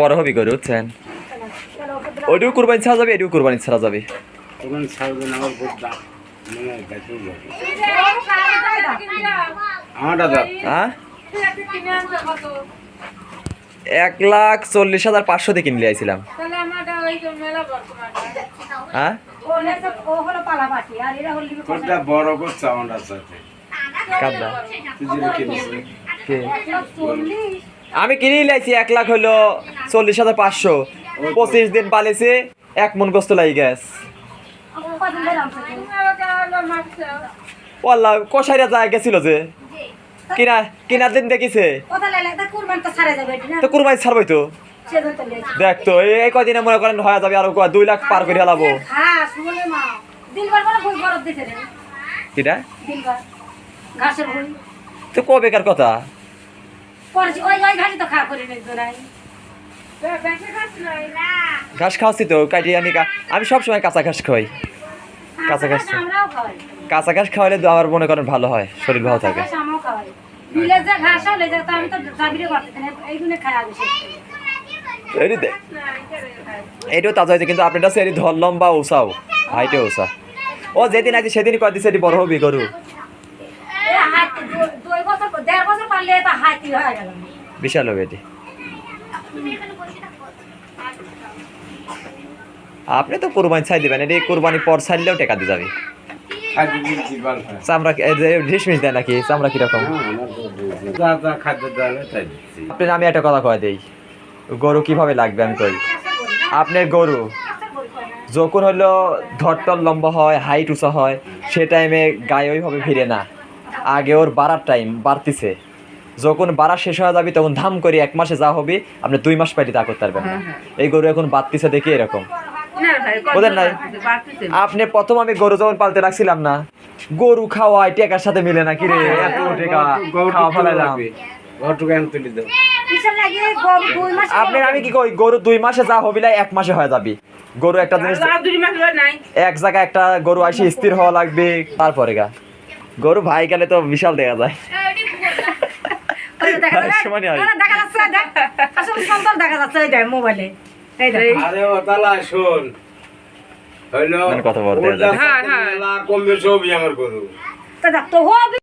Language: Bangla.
বড় হবি করে বুঝছেন, ওইটিও কুরবানি ছাড়া যাবে, এটিও কুরবানি ছাড়া যাবে। হ্যাঁ 1,40,500 দিয়ে কিনলে আইছিলাম। হ্যাঁ আমি কিনে লাইছি 1,40,500, 25 দিন পালিছে, 1 মন গোস্ত লাগি গ্যাস। ওয়াল্লাহ কষাইরা যায় গেছিল যে কিনার দিন দেখিছে তো কুরবানি ছাড়বই তো। দেখ তো এই কদিনে মনে করেন হয়ে যাবে আরো 2 লাখ পার করে হেলাবো। কিটা তো ক বেকার কথা, ঘাস খাওয়াচ্ছি তো কাটিয়ে আনি। আমি সবসময় কাঁচা ঘাস খাওয়াই, কাঁচা ঘাস খাওয়ালে তো আমার মনে করেন ভালো হয়, শরীর ভালো থাকে। এটাও তাজা হয়েছে, কিন্তু আপনার কাছে এটি ধরলাম বা ওসাও হাইটে ওসা। ও যেদিন আছে সেদিনই কয় দিচ্ছে এটি বড় হবি গরু, বিশাল হবে এটি। আপনি তো কোরবানি ছাই দিবেন, এটি কোরবানি পর ছাড়লেও টাকা দিয়ে যাবে। চামড়া ঢিসমিস দেয় নাকি, চামড়া কিরকম? আপনি আমি একটা কথা কয়ে দেই, গরু কিভাবে লাগবে আমি কই। আপনার গরু যখন হলো ধরতল লম্বা হয়, হাইট উঁচা হয়, সে টাইমে গায়ে ওইভাবে ভিড়ে না। আগে ওর বাড়ার টাইম বাড়তিছে, যখন বাড়া শেষ হয়ে যাবে তখন ধাম করে 1 মাসে যা হবে আপনি 2 মাস পাইলে তা করতে পারবেন না। এই গরু এখন বাড়তিছে দেখি এরকম ওদের নাই। আপনি প্রথম আমি গরু যখন পালতে রাখছিলাম না, গরু খাওয়াই টেকার সাথে মিলে না, কিরে এত টাকা খাওয়া ফেলাইলাম। আপনার আমি কি কই, গরু 2 মাসে যা হবি 1 মাসে হয়ে যাবি। গরু একটা জিনিস এক জায়গায় একটা গরু আসি স্থির হওয়া লাগবে, তারপরে গরু ভাই গেলে তো বিশাল দেখা যায়। কথা বলতে